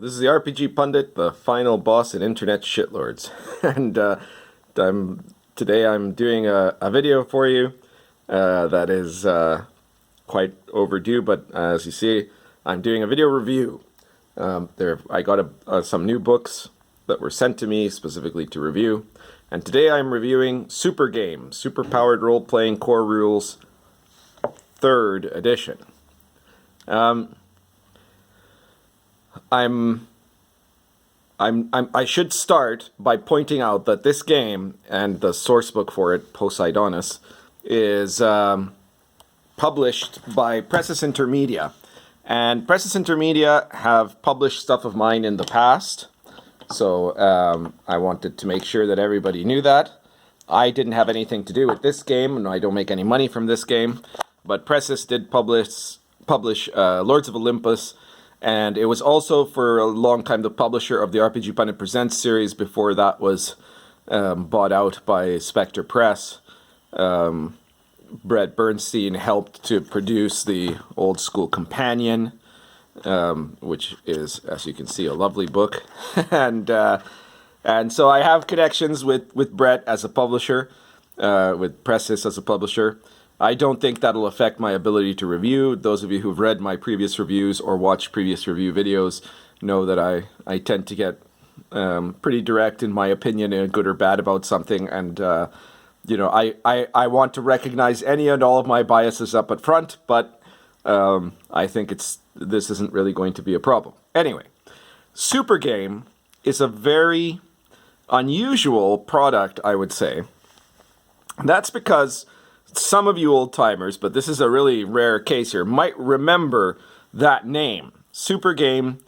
This is the RPG Pundit, the final boss in internet shitlords. And today I'm doing a video for you that is quite overdue, but as you see, I'm doing a video review. I got some new books that were sent to me specifically to review, and today I'm reviewing Supergame, Superpowered Role-Playing Core Rules, 3rd edition. I should start by pointing out that this game and the source book for it, Poseidonis, is published by Presses Intermedia. And Presses Intermedia have published stuff of mine in the past, so I wanted to make sure that everybody knew that. I didn't have anything to do with this game, and I don't make any money from this game, but Presses did publish Lords of Olympus, and it was also for a long time the publisher of the RPG Pundit Presents series before that was bought out by Spectre Press. Brett Bernstein helped to produce the Old School Companion, which is, as you can see, a lovely book. and so I have connections with Brett as a publisher, with Presses as a publisher. I don't think that'll affect my ability to review. Those of you who've read my previous reviews or watched previous review videos know that I tend to get pretty direct in my opinion, good or bad, about something. And, you know, I want to recognize any and all of my biases up at front, but I think this isn't really going to be a problem. Anyway, Supergame is a very unusual product, I would say. That's because some of you old-timers, but this is a really rare case here, might remember that name. Supergame,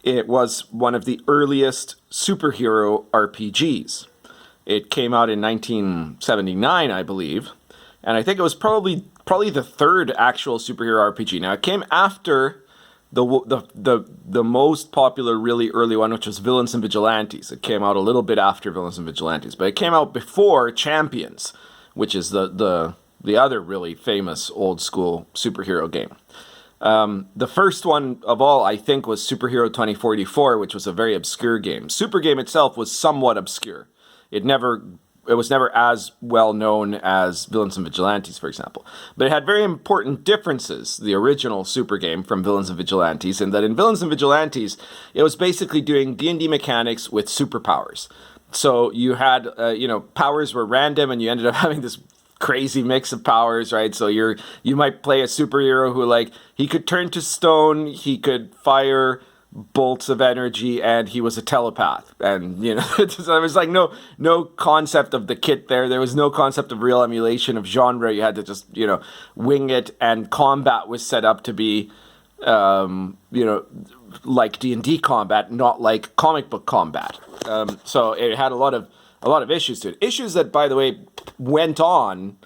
it was one of the earliest superhero RPGs. It came out in 1979, I believe, and I think it was probably the third actual superhero RPG. Now, it came after the most popular, really early one, which was Villains and Vigilantes. It came out a little bit after Villains and Vigilantes, but it came out before Champions, which is the other really famous old school superhero game. The first one of all, I think, was Superhero 2044, which was a very obscure game. Supergame itself was somewhat obscure. It was never as well known as Villains and Vigilantes, for example. But it had very important differences, the original Supergame, from Villains and Vigilantes, in that in Villains and Vigilantes, it was basically doing D&D mechanics with superpowers. So you had, powers were random, and you ended up having this crazy mix of powers, right? So you might play a superhero who, like, he could turn to stone, he could fire bolts of energy, and he was a telepath. And, you know, there was like no concept of the kit there. There was no concept of real emulation of genre. You had to just, wing it, and combat was set up to be, like D&D combat, not like comic book combat. So it had a lot of issues to it. Issues that, by the way, went on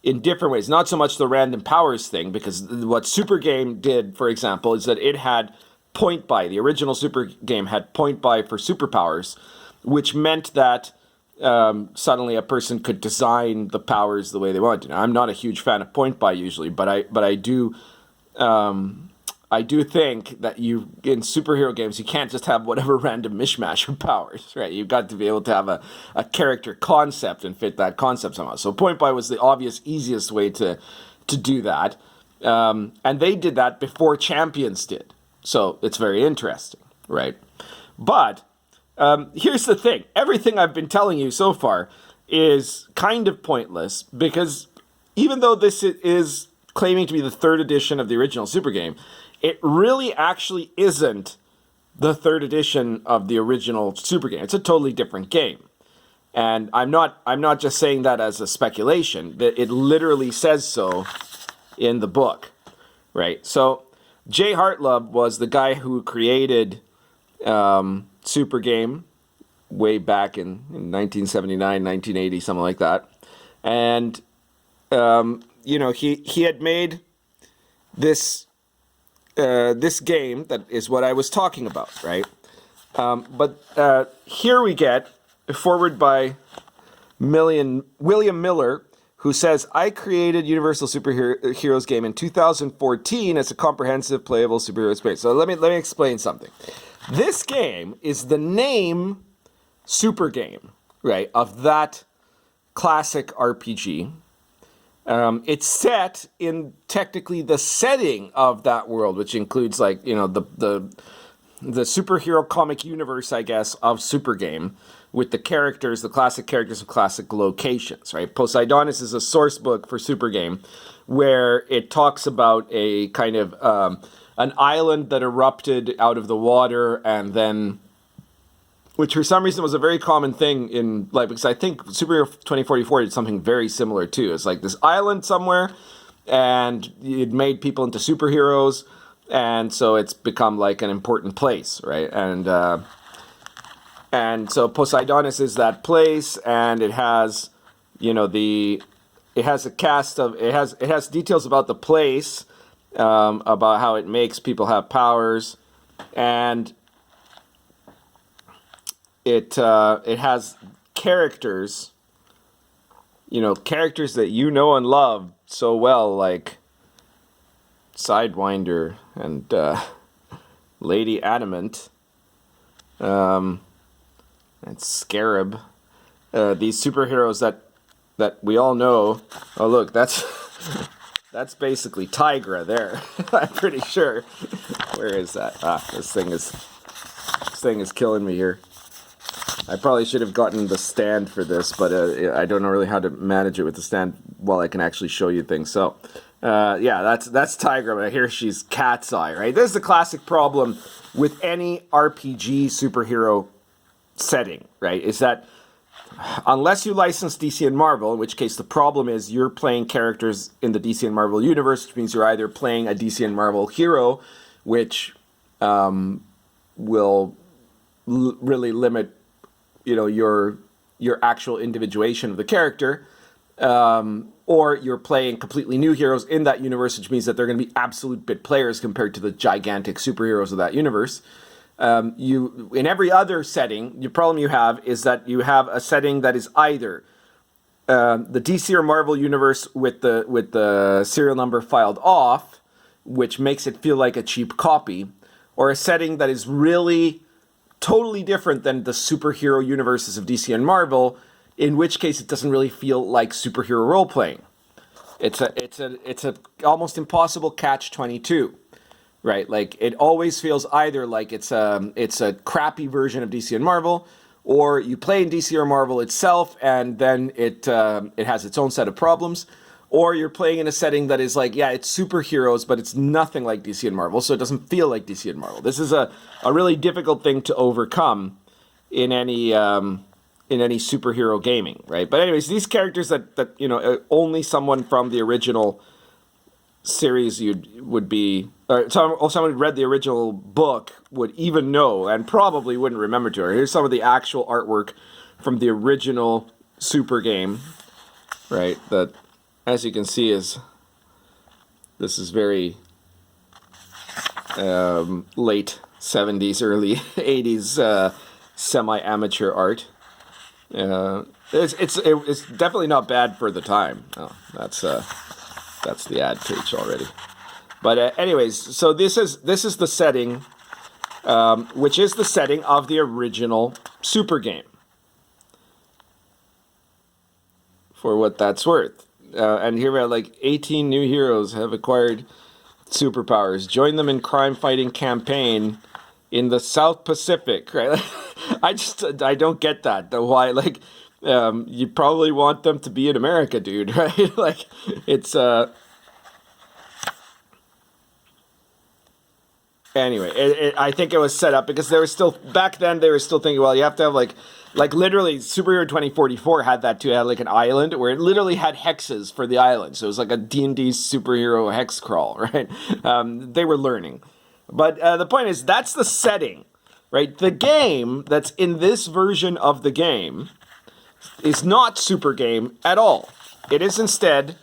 in different ways. Not so much the random powers thing, because what Supergame did, for example, is that it had point buy. The original Supergame had point buy for superpowers, which meant that suddenly a person could design the powers the way they wanted. Now, I'm not a huge fan of point buy usually, but I do think that in superhero games, you can't just have whatever random mishmash of powers, right? You've got to be able to have a character concept and fit that concept somehow. So point buy was the obvious, easiest way to do that. And they did that before Champions did. So it's very interesting, right? But here's the thing. Everything I've been telling you so far is kind of pointless, because even though this is claiming to be the 3rd edition of the original Supergame, it really actually isn't the 3rd edition of the original Supergame. It's a totally different game. And I'm not just saying that as a speculation. It literally says so in the book, right? So Jay Hartlove was the guy who created Supergame way back in 1979, 1980, something like that. And, he had made this game that is what I was talking about, right? But here we get a foreword by William Miller, who says, I created Universal Superheroes game in 2014 as a comprehensive, playable superhero experience. So let me explain something. This game is the name Supergame, right, of that classic RPG. It's set in technically the setting of that world, which includes like, you know, the superhero comic universe, I guess, of Supergame, with the characters, the classic characters of classic locations, right? Poseidonis is a source book for Supergame where it talks about a kind of an island that erupted out of the water, and then, which for some reason was a very common thing in, like, because I think Superhero 2044 did something very similar too. It's like this island somewhere, and it made people into superheroes, and so it's become like an important place, right? And so Poseidonis is that place, and it has, you know, it has a cast of, it has details about the place, about how it makes people have powers, and it has characters, you know, characters that you know and love so well, like Sidewinder and Lady Adamant, and Scarab, these superheroes that we all know. Oh, look, that's basically Tigra there. I'm pretty sure. Where is that? This thing is killing me here. I probably should have gotten the stand for this, but I don't know really how to manage it with the stand while I can actually show you things. So, yeah, that's Tigra, but here she's Cat's Eye, right? This is the classic problem with any RPG superhero setting, right? Is that unless you license DC and Marvel, in which case the problem is you're playing characters in the DC and Marvel universe, which means you're either playing a DC and Marvel hero, which will really limit, you know, your actual individuation of the character, or you're playing completely new heroes in that universe, which means that they're going to be absolute bit players compared to the gigantic superheroes of that universe. In every other setting, the problem you have is that you have a setting that is either the DC or Marvel universe with the serial number filed off, which makes it feel like a cheap copy, or a setting that is really totally different than the superhero universes of DC and Marvel, in which case it doesn't really feel like superhero role playing. It's a almost impossible catch-22. Right, like it always feels either like it's a crappy version of DC and Marvel, or you play in DC or Marvel itself, and then it has its own set of problems, or you're playing in a setting that is like, yeah, it's superheroes, but it's nothing like DC and Marvel, so it doesn't feel like DC and Marvel. This is a really difficult thing to overcome in any superhero gaming, right? But anyways, these characters that you know, only someone from the original series would be, or someone who read the original book would even know, and probably wouldn't remember to her. Here's some of the actual artwork from the original Supergame, right? That, as you can see, this is very late 70s, early 80s semi-amateur art. It's definitely not bad for the time. Oh, that's the ad page already. But anyways, so this is the setting, which is the setting of the original Supergame, for what that's worth. And here we are, like 18 new heroes have acquired superpowers. Join them in crime-fighting campaign in the South Pacific. Right? I don't get that. Why? Like, you probably want them to be in America, dude. Right? Like, it's Anyway, I think it was set up because back then they were still thinking, well, you have to have like literally Superhero 2044 had that too. It had like an island where it literally had hexes for the island. So it was like a D&D superhero hex crawl, right? They were learning. But the point is, that's the setting, right? The game that's in this version of the game is not Supergame at all. It is instead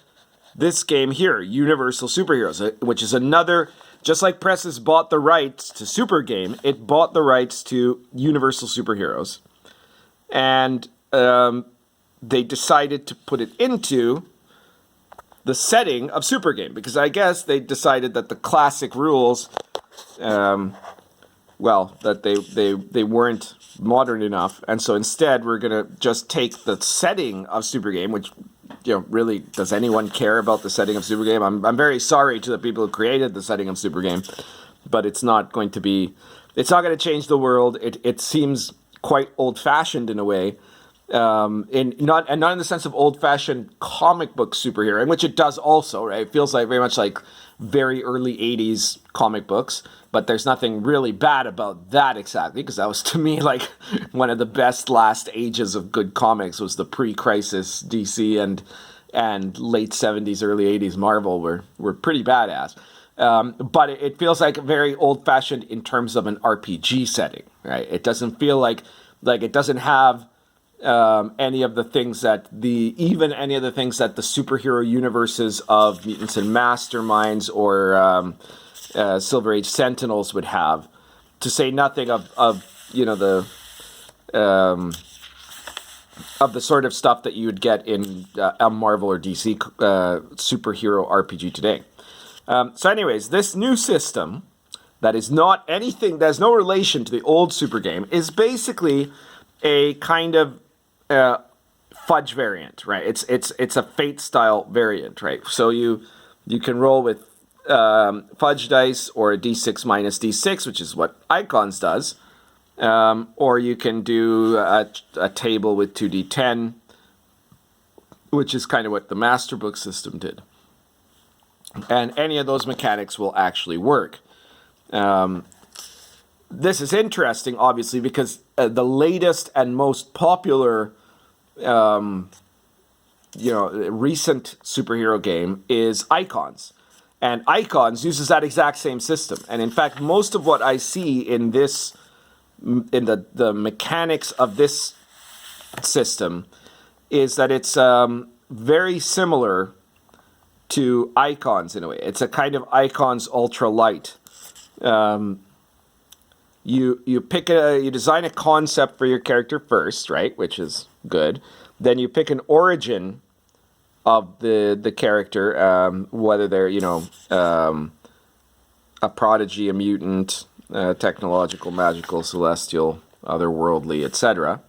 this game here, Universal Superheroes, which is another... Just like Presses bought the rights to Supergame, it bought the rights to Universal Superheroes. And they decided to put it into the setting of Supergame, because I guess they decided that the classic rules that they weren't modern enough, and so instead we're gonna just take the setting of Supergame, which, really, does anyone care about the setting of Supergame? I'm very sorry to the people who created the setting of Supergame, but it's not going to change the world. It seems quite old-fashioned in a way, not in the sense of old-fashioned comic book superhero, in which it does also, right? It feels like very much like very early 80s comic books, but there's nothing really bad about that exactly, because that was, to me, like one of the best last ages of good comics was the pre-crisis DC and late 70s, early 80s Marvel were pretty badass. But it feels like very old-fashioned in terms of an RPG setting, right? It doesn't feel like it doesn't have any of the things that the superhero universes of Mutants and Masterminds or Silver Age Sentinels would have, to say nothing of the sort of stuff that you would get in a Marvel or DC superhero RPG today. So anyways, this new system that is not anything, that has no relation to the old Supergame, is basically a kind of fudge variant, right? It's a Fate style variant, right? So you can roll with fudge dice or a d6 minus d6, which is what Icons does, or you can do a table with 2d10, which is kind of what the Masterbook system did. And any of those mechanics will actually work. This is interesting, obviously, because the latest and most popular, recent superhero game is Icons. And Icons uses that exact same system. And in fact, most of what I see in the mechanics of this system is that it's very similar to Icons in a way. It's a kind of Icons ultra light. You design a concept for your character first, right? Which is good. Then you pick an origin of the character, whether they're a prodigy, a mutant, technological, magical, celestial, otherworldly, etc.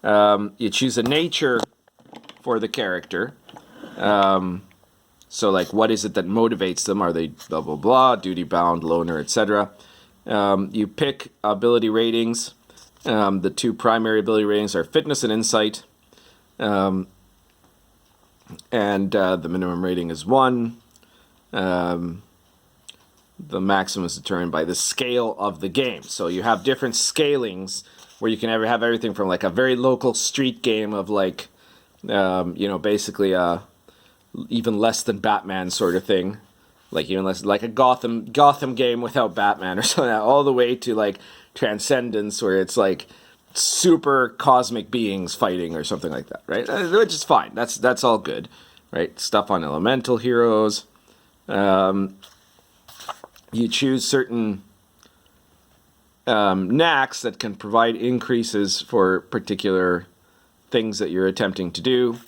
You choose a nature for the character. So, like, what is it that motivates them? Are they blah, blah, blah, duty-bound, loner, etc.? You pick ability ratings. The two primary ability ratings are fitness and insight. And the minimum rating is 1. The maximum is determined by the scale of the game. So you have different scalings where you can have everything from, like, a very local street game of, like, basically even less than Batman sort of thing, like even less, like a Gotham game without Batman or something, all the way to like Transcendence, where it's like super cosmic beings fighting or something like that, right? Which is fine. That's all good, right? Stuff on elemental heroes. You choose certain knacks that can provide increases for particular things that you're attempting to do.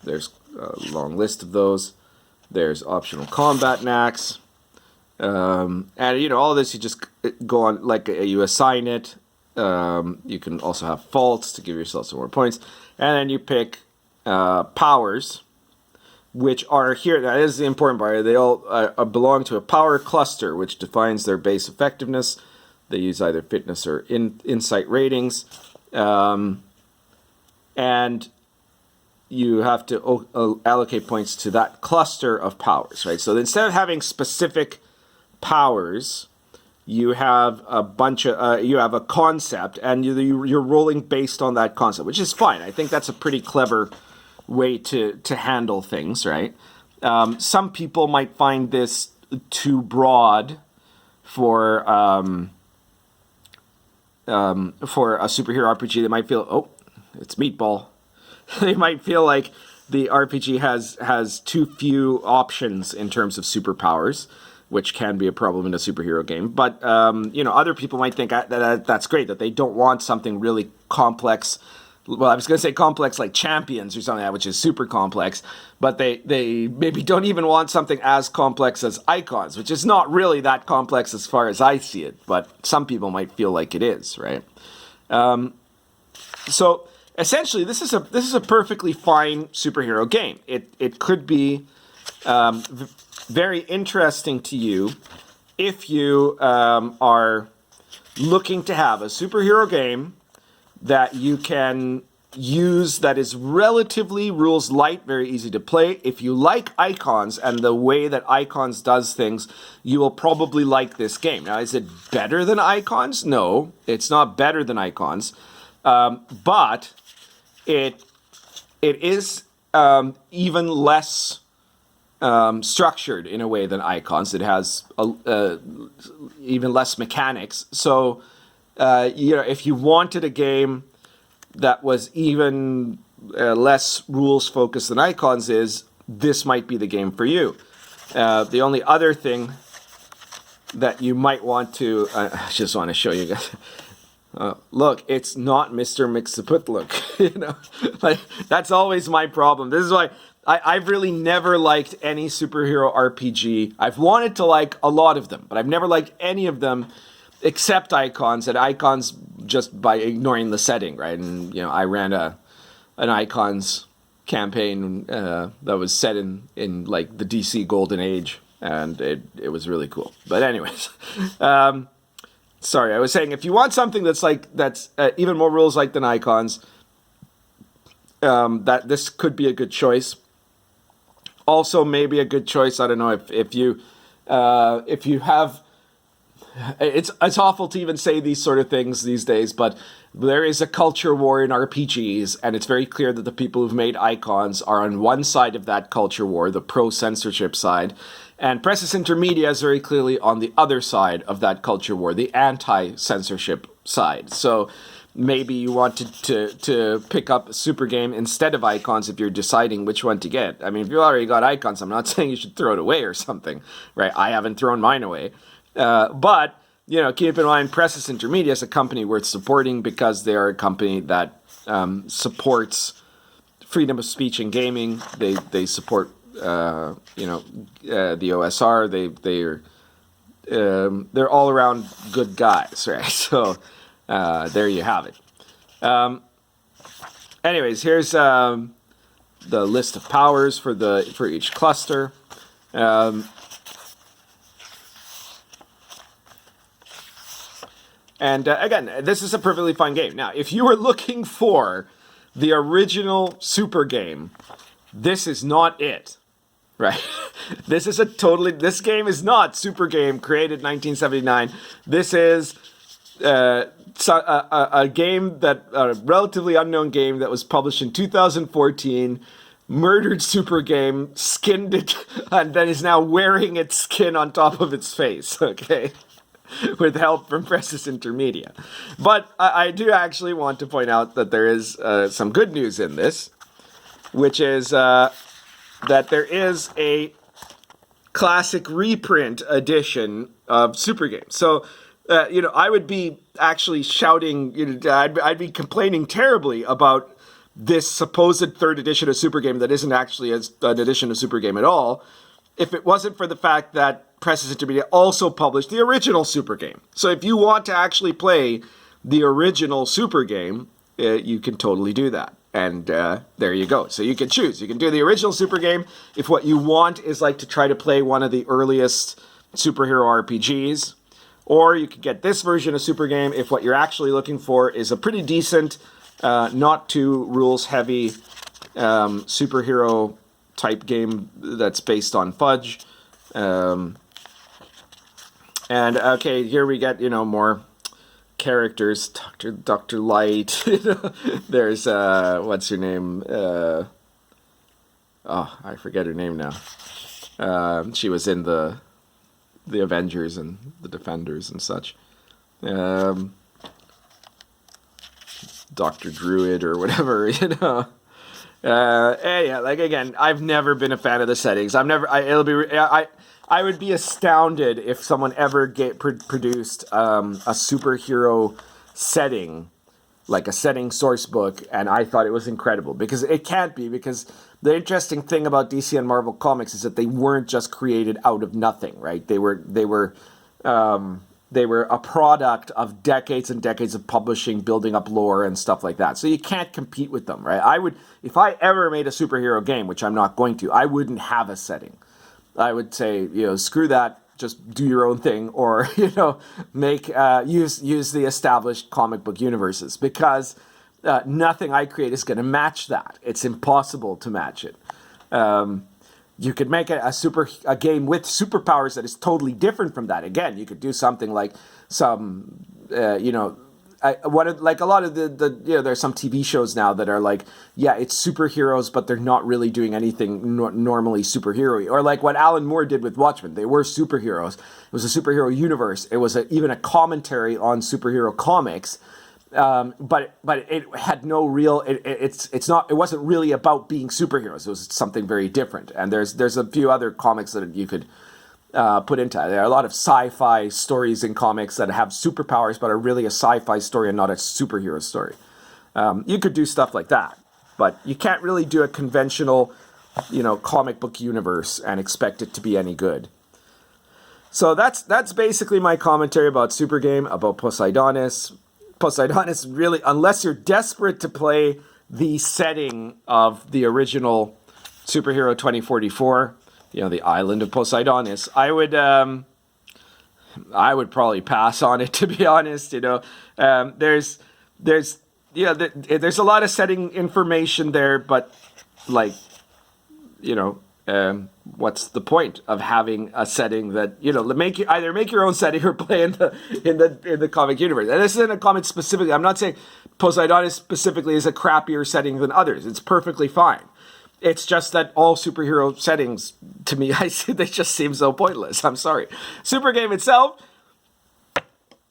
There's a long list of those. There's optional combat knacks. And, all of this, you just go on, like, you assign it. You can also have faults to give yourself some more points. And then you pick powers, which are here. That is the important part. They all belong to a power cluster, which defines their base effectiveness. They use either fitness or insight ratings. And you have to allocate points to that cluster of powers, right? So instead of having specific powers, you have a bunch of you have a concept, and you're rolling based on that concept, which is fine. I think that's a pretty clever way to handle things, right? Some people might find this too broad for a superhero RPG. They might feel, oh, it's Meatball. They might feel like the RPG has too few options in terms of superpowers, which can be a problem in a superhero game. But, other people might think that that's great, that they don't want something really complex well, I was going to say complex like Champions or something like that, which is super complex, but they maybe don't even want something as complex as Icons, which is not really that complex as far as I see it, but some people might feel like it is, right? So essentially, this is a perfectly fine superhero game. It could be very interesting to you if you are looking to have a superhero game that you can use that is relatively rules light, very easy to play. If you like Icons and the way that Icons does things, you will probably like this game. Now, is it better than Icons? No, it's not better than Icons, but it is even less structured in a way than Icons. It has even less mechanics. So, if you wanted a game that was even less rules focused than Icons is, this might be the game for you. The only other thing that you might want to, I just want to show you guys. Look, it's not Mr. Mixaput look. Like that's always my problem. This is why I've really never liked any superhero RPG. I've wanted to like a lot of them, but I've never liked any of them except Icons, and Icons just by ignoring the setting, right? And I ran an Icons campaign that was set in like the DC Golden Age, and it was really cool. But anyways, sorry, I was saying if you want something that's even more rules like than Icons, that this could be a good choice. Also, maybe a good choice. I don't know if you have. It's awful to even say these sort of things these days, but there is a culture war in RPGs, and it's very clear that the people who've made Icons are on one side of that culture war, the pro-censorship side, and Presses Intermedia is very clearly on the other side of that culture war, the anti-censorship side. So maybe you wanted to pick up Supergame instead of Icons if you're deciding which one to get. I mean, if you already got Icons, I'm not saying you should throw it away or something, right? I haven't thrown mine away. But keep in mind, Presses Intermedia is a company worth supporting because they are a company that supports freedom of speech in gaming. They support the OSR. They're all around good guys, right? So there you have it. Anyways, here's the list of powers for each cluster. And again, this is a perfectly fine game. Now, if you were looking for the original Supergame, this is not it, right? This game is not Supergame created in 1979. This is a relatively unknown game that was published in 2014, murdered Supergame, skinned it, and then is now wearing its skin on top of its face, okay? With help from Presses Intermedia. But I do actually want to point out that there is some good news in this, which is that there is a classic reprint edition of Supergame. So, I would be actually shouting, I'd be complaining terribly about this supposed third edition of Supergame that isn't actually an edition of Supergame at all, if it wasn't for the fact that Presses Intermedia also published the original Supergame. So if you want to actually play the original Supergame, you can totally do that. And there you go. So you can choose. You can do the original Supergame if what you want is like to try to play one of the earliest superhero RPGs. Or you could get this version of Supergame if what you're actually looking for is a pretty decent, not too rules-heavy superhero type game that's based on Fudge. And okay, here we get, more characters. Dr. Light. There's, what's her name? I forget her name now. She was in the Avengers and the Defenders and such. Dr. Druid or whatever, yeah, like again, I've never been a fan of the settings. I would be astounded if someone ever produced a superhero setting like a setting source book, and I thought it was incredible because it can't be, because the interesting thing about DC and Marvel comics is that they weren't just created out of nothing, right? They were a product of decades and decades of publishing, building up lore and stuff like that. So you can't compete with them, right? If I ever made a superhero game, which I'm not going to, I wouldn't have a setting. I would say, screw that. Just do your own thing, or make use the established comic book universes, because nothing I create is going to match that. It's impossible to match it. You could make a game with superpowers that is totally different from that. Again, you could do something like some like a lot of there's some TV shows now that are like, yeah, it's superheroes, but they're not really doing anything normally superhero-y. Or like what Alan Moore did with Watchmen. They were superheroes. It was a superhero universe. It was even a commentary on superhero comics. But it had no real. It wasn't really about being superheroes. It was something very different. And there's a few other comics that you could put into it. There are a lot of sci-fi stories in comics that have superpowers but are really a sci-fi story and not a superhero story. You could do stuff like that, but you can't really do a conventional, comic book universe and expect it to be any good. So that's basically my commentary about Supergame, about Poseidonis. Poseidonis, really, unless you're desperate to play the setting of the original Superhero 2044, the island of Poseidonis, I would probably pass on it, to be honest. There's a lot of setting information there, but what's the point of having a setting that either make your own setting or play in the comic universe? And this isn't a comic specifically. I'm not saying Poseidonis specifically is a crappier setting than others. It's perfectly fine. It's just that all superhero settings, to me, they just seem so pointless. I'm sorry. Supergame itself,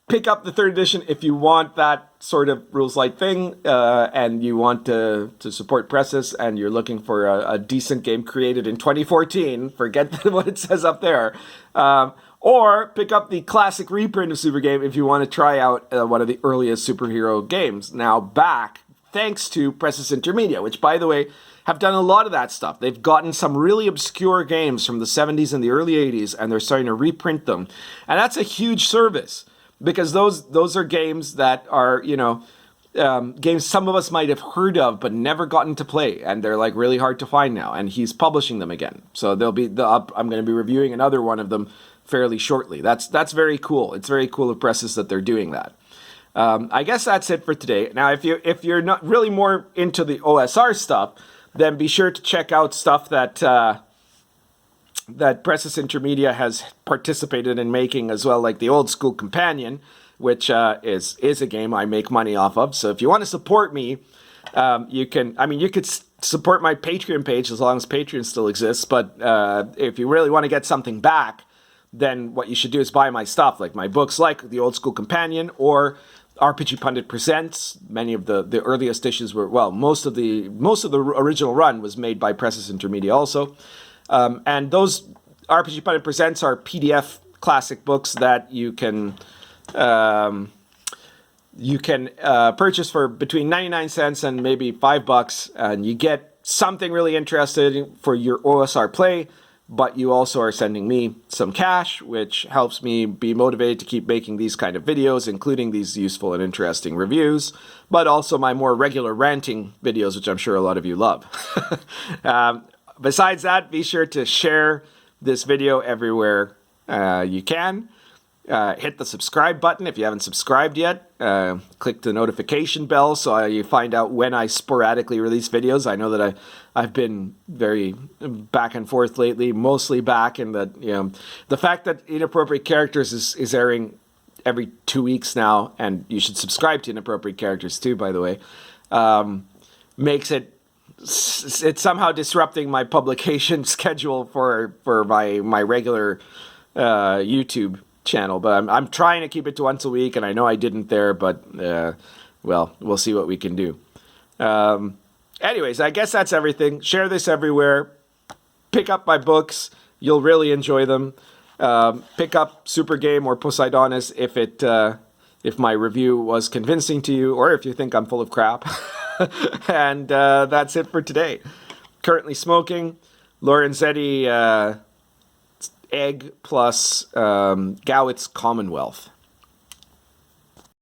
pick up the 3rd edition if you want that sort of rules-light thing, and you want to support Presses, and you're looking for a decent game created in 2014. Forget what it says up there. Or pick up the classic reprint of Supergame if you want to try out one of the earliest superhero games. Now back, thanks to Presses Intermedia, which, by the way, have done a lot of that stuff. They've gotten some really obscure games from the 70s and the early 80s, and they're starting to reprint them. And that's a huge service, because those are games that are, games some of us might have heard of but never gotten to play, and they're like really hard to find now, and he's publishing them again. So I'm going to be reviewing another one of them fairly shortly. That's very cool. It's very cool of Presses that they're doing that. I guess that's it for today. Now, if you're not really more into the OSR stuff, then be sure to check out stuff that Presses Intermedia has participated in making as well, like the Old School Companion, which is a game I make money off of. So if you want to support me, you could support my Patreon page as long as Patreon still exists. But if you really want to get something back, then what you should do is buy my stuff, like my books, like the Old School Companion or RPGPundit Presents. Many of the earliest issues were, most of the original run was made by Presses Intermedia also. And those RPGPundit Presents are PDF classic books that you can purchase for between 99 cents and maybe $5, and you get something really interesting for your OSR play, but you also are sending me some cash, which helps me be motivated to keep making these kind of videos, including these useful and interesting reviews, but also my more regular ranting videos, which I'm sure a lot of you love. Besides that, be sure to share this video everywhere you can. Hit the subscribe button if you haven't subscribed yet. Click the notification bell so you find out when I sporadically release videos. I know that I've been very back and forth lately, mostly back, and that the fact that Inappropriate Characters is airing every 2 weeks now, and you should subscribe to Inappropriate Characters too, by the way, makes it's somehow disrupting my publication schedule for my regular YouTube channel, but I'm trying to keep it to once a week, and I know I didn't there, but we'll see what we can do. Anyways, I guess that's everything. Share this everywhere. Pick up my books. You'll really enjoy them. Pick up Supergame or Poseidonis if my review was convincing to you, or if you think I'm full of crap. And that's it for today. Currently smoking Lorenzetti egg plus Gowit's Commonwealth.